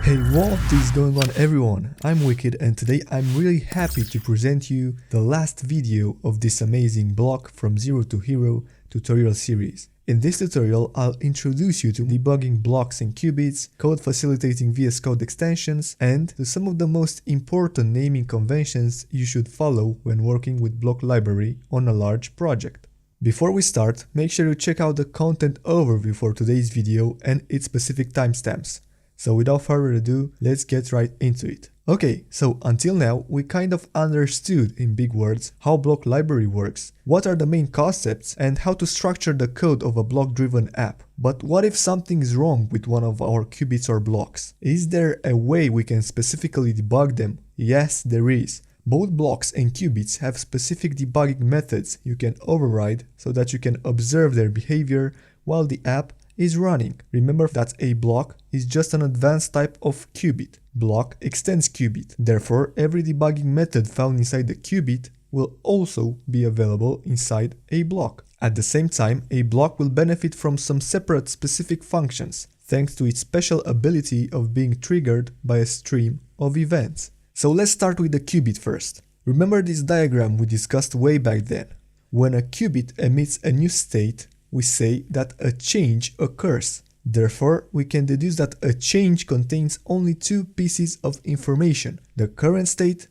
Hey, what is going on everyone? I'm Wicked and today I'm really happy to present you the last video of this amazing Block from Zero to Hero tutorial series. In this tutorial, I'll introduce you to debugging blocks in Qubits, code facilitating VS Code extensions, and to some of the most important naming conventions you should follow when working with Bloc library on a large project. Before we start, make sure you check out the content overview for today's video and its specific timestamps. So without further ado, let's get right into it. Okay, so until now, we kind of understood in big words how Bloc library works, what are the main concepts, and how to structure the code of a block-driven app. But what if something is wrong with one of our qubits or blocks? Is there a way we can specifically debug them? Yes, there is. Both blocks and qubits have specific debugging methods you can override so that you can observe their behavior while the app is running. Remember that a block is just an advanced type of qubit. BLoC extends qubit. Therefore, every debugging method found inside the qubit will also be available inside a block. At the same time, a block will benefit from some separate specific functions, thanks to its special ability of being triggered by a stream of events. So let's start with the qubit first. Remember this diagram we discussed way back then. When a qubit emits a new state, we say that a change occurs. Therefore, we can deduce that a change contains only two pieces of information, the current state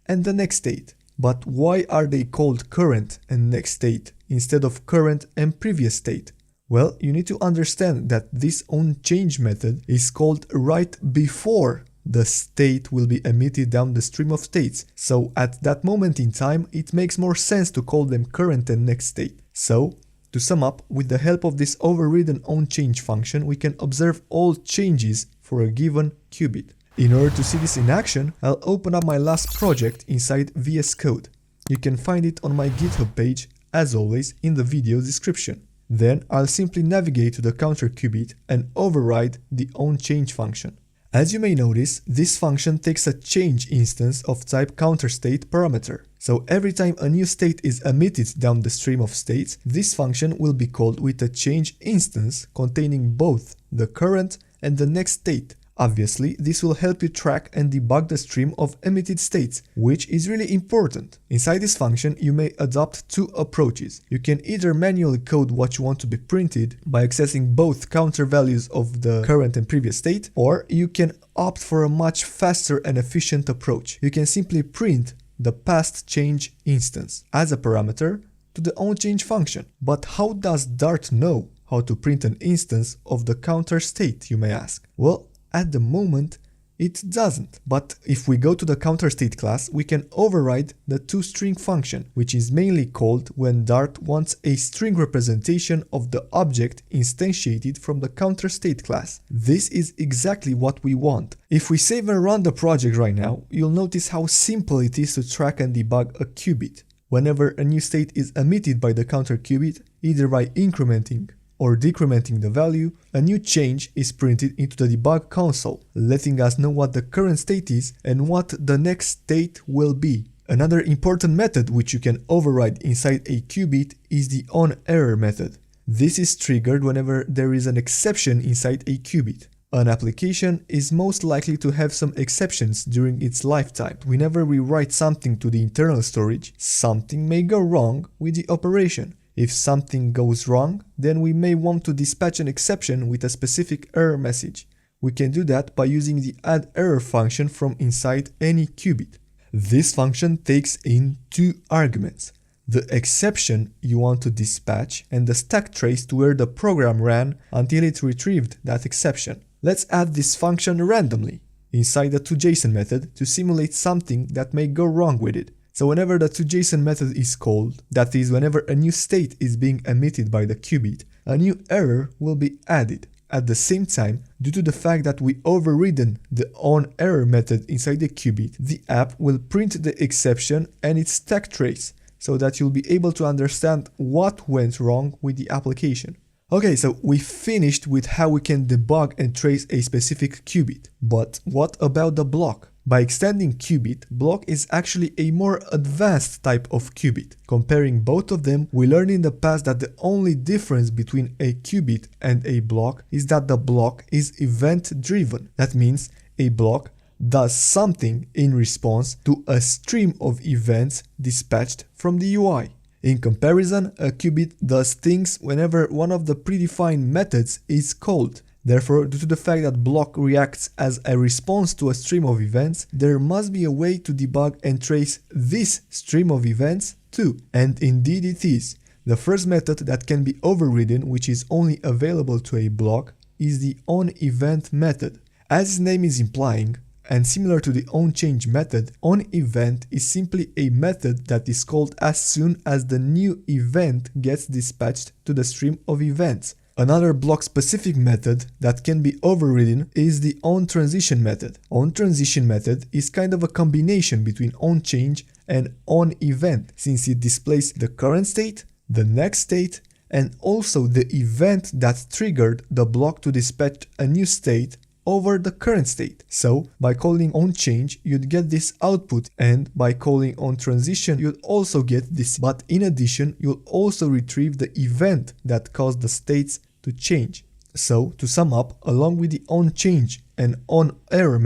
and the next state. But why are they called current and next state instead of current and previous state? Well, you need to understand that this onChange method is called right before the state will be emitted down the stream of states. So at that moment in time, it makes more sense to call them current and next state. So, to sum up, with the help of this overridden onChange function, we can observe all changes for a given qubit. In order to see this in action, I'll open up my last project inside VS Code. You can find it on my GitHub page, as always, in the video description. Then I'll simply navigate to the counter qubit and override the onChange function. As you may notice, this function takes a change instance of type counterState parameter. So every time a new state is emitted down the stream of states, this function will be called with a change instance containing both the current and the next state. Obviously, this will help you track and debug the stream of emitted states, which is really important. Inside this function, you may adopt two approaches. You can either manually code what you want to be printed by accessing both counter values of the current and previous state, or you can opt for a much faster and efficient approach. You can simply print the past change instance as a parameter to the onChange function. But how does Dart know how to print an instance of the counter state, you may ask? Well, at the moment, it doesn't. But if we go to the counterState class, we can override the toString function, which is mainly called when Dart wants a string representation of the object instantiated from the counterState class. This is exactly what we want. If we save and run the project right now, you'll notice how simple it is to track and debug a qubit. Whenever a new state is emitted by the counter qubit, either by incrementing or decrementing the value, a new change is printed into the debug console, letting us know what the current state is and what the next state will be. Another important method which you can override inside a qubit is the onError method. This is triggered whenever there is an exception inside a qubit. An application is most likely to have some exceptions during its lifetime. Whenever we write something to the internal storage, something may go wrong with the operation. If something goes wrong, then we may want to dispatch an exception with a specific error message. We can do that by using the addError function from inside any qubit. This function takes in two arguments: the exception you want to dispatch and the stack trace to where the program ran until it retrieved that exception. Let's add this function randomly inside the toJSON method to simulate something that may go wrong with it. So whenever the toJSON method is called, that is, whenever a new state is being emitted by the qubit, a new error will be added. At the same time, due to the fact that we overridden the onError method inside the qubit, the app will print the exception and its stack trace, so that you'll be able to understand what went wrong with the application. Okay, so we finished with how we can debug and trace a specific qubit. But what about the block? By extending Qubit, BLoC is actually a more advanced type of qubit. Comparing both of them, we learned in the past that the only difference between a qubit and a BLoC is that the BLoC is event-driven. That means a block does something in response to a stream of events dispatched from the UI. In comparison, a qubit does things whenever one of the predefined methods is called. Therefore, due to the fact that BLoC reacts as a response to a stream of events, there must be a way to debug and trace this stream of events too. And indeed it is. The first method that can be overridden, which is only available to a BLoC, is the onEvent method. As its name is implying, and similar to the onChange method, onEvent is simply a method that is called as soon as the new event gets dispatched to the stream of events. Another BLoC-specific method that can be overridden is the onTransition method. OnTransition method is kind of a combination between onChange and onEvent, since it displays the current state, the next state, and also the event that triggered the BLoC to dispatch a new state over the current state. So by calling onChange, you'd get this output, and by calling onTransition, you'd also get this. But in addition, you'll also retrieve the event that caused the states to change. So to sum up, along with the onChange and onError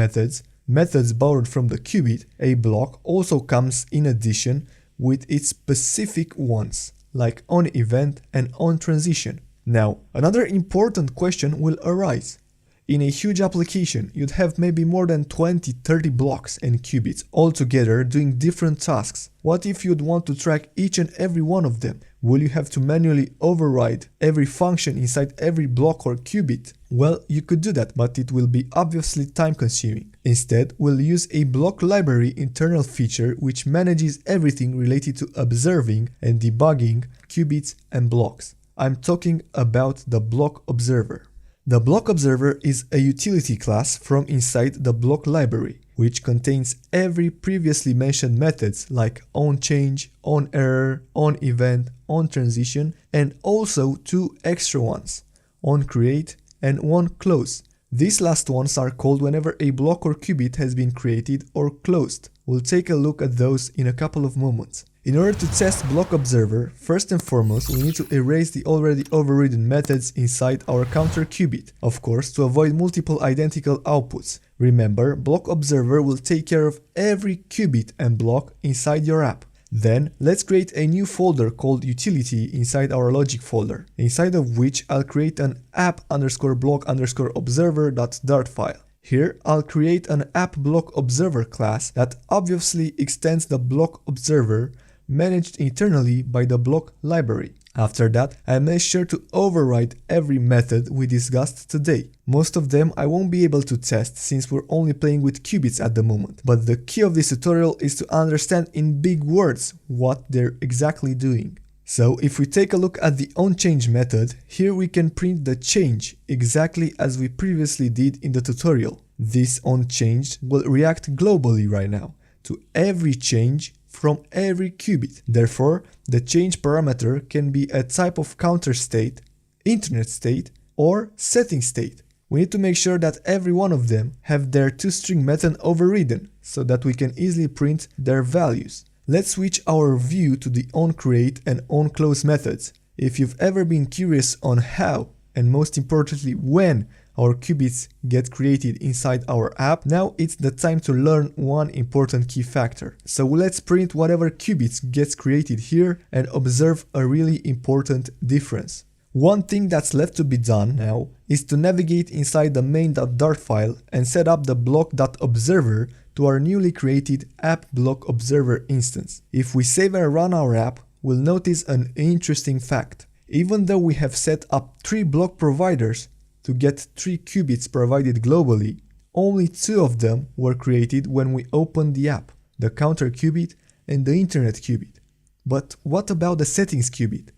methods borrowed from the qubit, a BLoC also comes in addition with its specific ones, like onEvent and onTransition. Now, another important question will arise. In a huge application, you'd have maybe more than 20-30 blocks and qubits all together doing different tasks. What if you'd want to track each and every one of them? Will you have to manually override every function inside every block or qubit? Well, you could do that, but it will be obviously time-consuming. Instead, we'll use a BLoC library internal feature which manages everything related to observing and debugging qubits and blocks. I'm talking about the BLoC Observer. The BLoC Observer is a utility class from inside the BLoC library, which contains every previously mentioned methods like onChange, onError, onEvent, onTransition, and also two extra ones, onCreate and onClose. These last ones are called whenever a block or qubit has been created or closed. We'll take a look at those in a couple of moments. In order to test BLoC Observer, first and foremost we need to erase the already overridden methods inside our counter qubit, of course to avoid multiple identical outputs. Remember, BLoC Observer will take care of every qubit and block inside your app. Then let's create a new folder called utility inside our logic folder, inside of which I'll create an app_block_observer.dart file. Here, I'll create an app_block_observer class that obviously extends the BLoC Observer managed internally by the BLoC library. After that, I made sure to override every method we discussed today. Most of them I won't be able to test since we're only playing with qubits at the moment. But the key of this tutorial is to understand in big words what they're exactly doing. So if we take a look at the onChange method, here we can print the change exactly as we previously did in the tutorial. This onChange will react globally right now to every change from every qubit. Therefore, the change parameter can be a type of counter state, internet state, or setting state. We need to make sure that every one of them have their toString method overridden so that we can easily print their values. Let's switch our view to the onCreate and onClose methods. If you've ever been curious on how, and most importantly when, our qubits get created inside our app, now it's the time to learn one important key factor. So let's print whatever qubits gets created here and observe a really important difference. One thing that's left to be done now is to navigate inside the main.dart file and set up the block.observer to our newly created app_block_observer instance. If we save and run our app, we'll notice an interesting fact. Even though we have set up 3 BlocProviders to get 3 qubits provided globally, only 2 of them were created when we opened the app, the counter qubit and the internet qubit. But what about the settings qubit?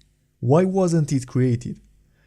Why wasn't it created?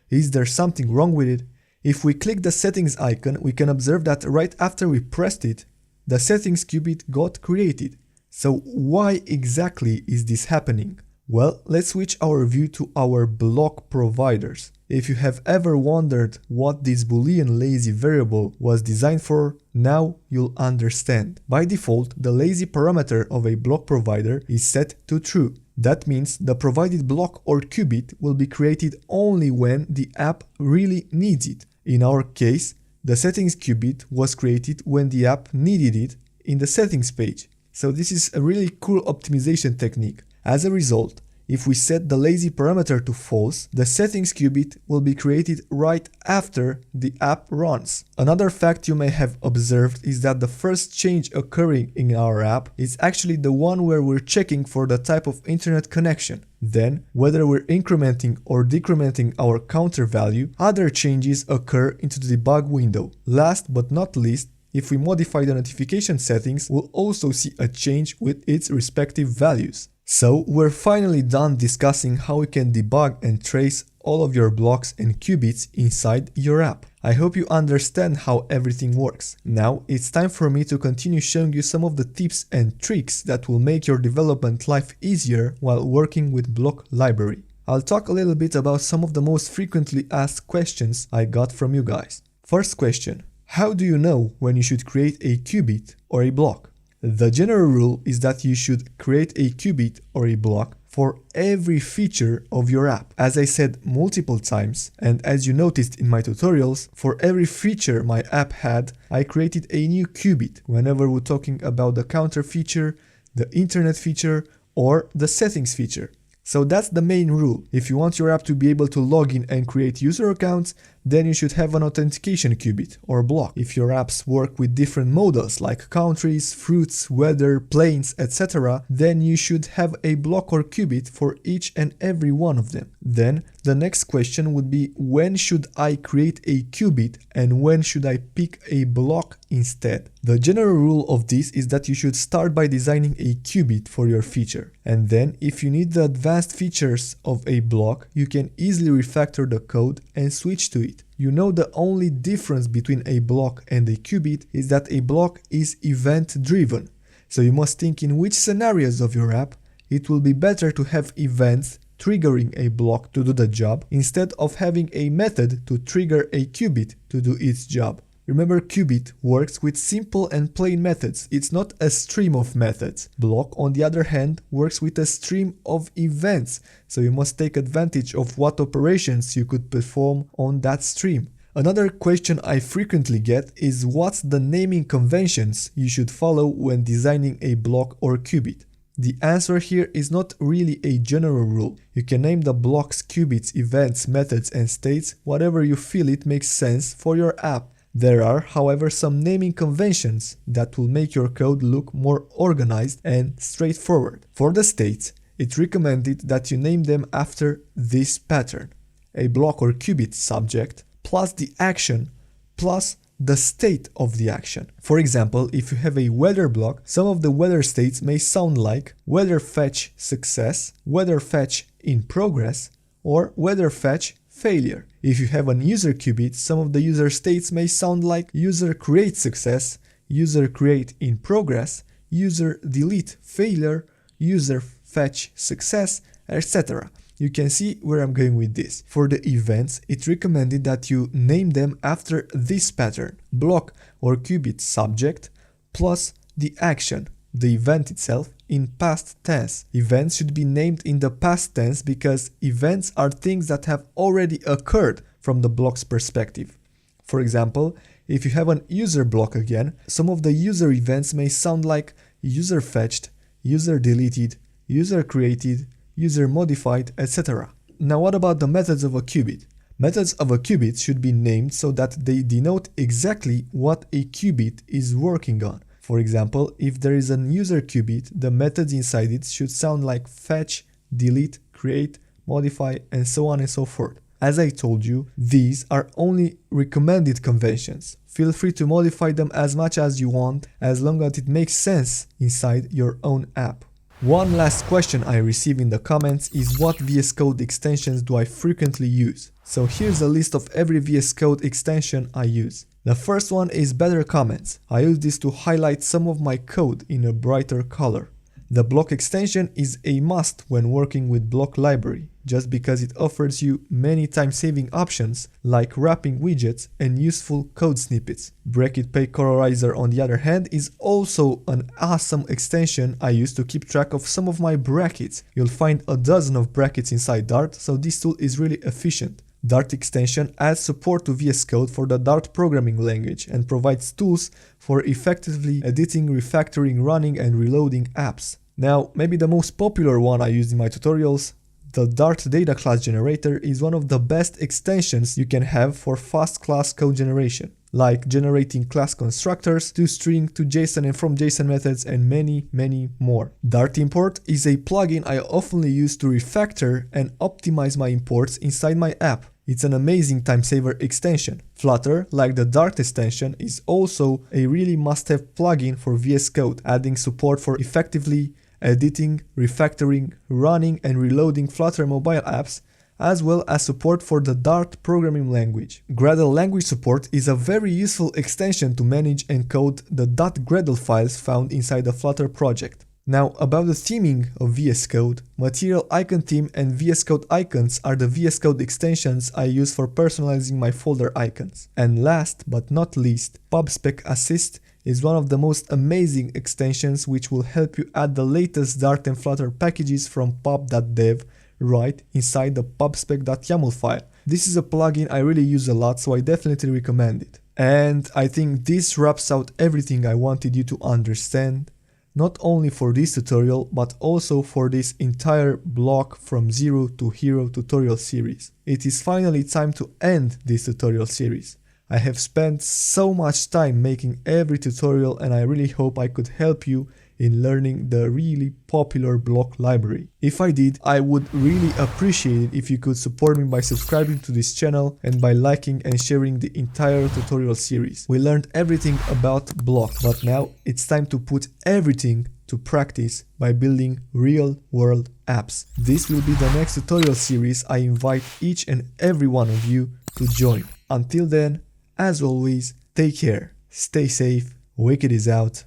Is there something wrong with it? If we click the settings icon, we can observe that right after we pressed it, the settings qubit got created. So why exactly is this happening? Well, let's switch our view to our BlocProviders. If you have ever wondered what this boolean lazy variable was designed for, now you'll understand. By default, the lazy parameter of a BlocProvider is set to true. That means the provided block or qubit will be created only when the app really needs it. In our case, The settings qubit was created when the app needed it in the settings page. So this is a really cool optimization technique. As a result, if we set the lazy parameter to false, the settings qubit will be created right after the app runs. Another fact you may have observed is that the first change occurring in our app is actually the one where we're checking for the type of internet connection. Then, whether we're incrementing or decrementing our counter value, other changes occur into the debug window. Last but not least, if we modify the notification settings, we'll also see a change with its respective values. So we're finally done discussing how we can debug and trace all of your blocks and qubits inside your app. I hope you understand how everything works. Now it's time for me to continue showing you some of the tips and tricks that will make your development life easier while working with BLoC library. I'll talk a little bit about some of the most frequently asked questions I got from you guys. First question: how do you know when you should create a qubit or a block? The general rule is that you should create a qubit or a block for every feature of your app. As I said multiple times, and as you noticed in my tutorials, for every feature my app had, I created a new qubit whenever we're talking about the counter feature, the internet feature, or the settings feature. So that's the main rule. If you want your app to be able to log in and create user accounts, then you should have an authentication qubit or block. If your apps work with different modals like countries, fruits, weather, planes, etc., then you should have a block or qubit for each and every one of them. Then the next question would be, when should I create a qubit and when should I pick a block instead? The general rule of this is that you should start by designing a qubit for your feature. And then if you need the advanced features of a block, you can easily refactor the code and switch to it. You know, the only difference between a block and a qubit is that a block is event driven. So you must think in which scenarios of your app it will be better to have events triggering a block to do the job instead of having a method to trigger a qubit to do its job. Remember, Qubit works with simple and plain methods. It's not a stream of methods. BLoC, on the other hand, works with a stream of events, so you must take advantage of what operations you could perform on that stream. Another question I frequently get is what's the naming conventions you should follow when designing a block or qubit? The answer here is not really a general rule. You can name the blocks, qubits, events, methods, and states whatever you feel it makes sense for your app. There are, however, some naming conventions that will make your code look more organized and straightforward. For the states, it's recommended that you name them after this pattern: a block or qubit subject plus the action plus the state of the action. For example, if you have a weather block, some of the weather states may sound like weather fetch success, weather fetch in progress, or weather fetch failure. If you have an user qubit, some of the user states may sound like user create success, user create in progress, user delete failure, user fetch success, etc. You can see where I'm going with this. For the events, it's recommended that you name them after this pattern: block or qubit subject plus the action, the event itself, in past tense. Events should be named in the past tense because events are things that have already occurred from the block's perspective. For example, if you have an user block again, some of the user events may sound like user fetched, user deleted, user created, user modified, etc. Now what about the methods of a qubit? Methods of a qubit should be named so that they denote exactly what a qubit is working on. For example, if there is an user qubit, the methods inside it should sound like fetch, delete, create, modify, and so on and so forth. As I told you, these are only recommended conventions. Feel free to modify them as much as you want, as long as it makes sense inside your own app. One last question I receive in the comments is what VS Code extensions do I frequently use? So here's a list of every VS Code extension I use. The first one is Better Comments. I use this to highlight some of my code in a brighter color. The BLoC extension is a must when working with BLoC library, just because it offers you many time-saving options like wrapping widgets and useful code snippets. Bracket Pay Colorizer, on the other hand, is also an awesome extension I use to keep track of some of my brackets. You'll find a dozen of brackets inside Dart, so this tool is really efficient. Dart extension adds support to VS Code for the Dart programming language and provides tools for effectively editing, refactoring, running and reloading apps. Now, maybe the most popular one I use in my tutorials, the Dart data class generator, is one of the best extensions you can have for fast class code generation, like generating class constructors, to string, to JSON and from JSON methods, and many more. Dart import is a plugin I often use to refactor and optimize my imports inside my app. It's an amazing time saver extension. Flutter, like the Dart extension, is also a really must-have plugin for VS Code, adding support for effectively editing, refactoring, running and reloading Flutter mobile apps, as well as support for the Dart programming language. Gradle language support is a very useful extension to manage and code the .gradle files found inside the Flutter project. Now, about the theming of VS Code, Material Icon Theme and VS Code Icons are the VS Code extensions I use for personalizing my folder icons. And last but not least, Pubspec Assist is one of the most amazing extensions which will help you add the latest Dart and Flutter packages from pub.dev right inside the pubspec.yaml file. This is a plugin I really use a lot, so I definitely recommend it. And I think this wraps out everything I wanted you to understand, not only for this tutorial, but also for this entire Block from Zero to Hero tutorial series. It is finally time to end this tutorial series. I have spent so much time making every tutorial and I really hope I could help you in learning the really popular BLoC library. If I did, I would really appreciate it if you could support me by subscribing to this channel and by liking and sharing the entire tutorial series. We learned everything about BLoC, but now it's time to put everything to practice by building real-world apps. This will be the next tutorial series I invite each and every one of you to join. Until then, as always, take care, stay safe, Wicked is out,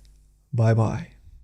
bye bye.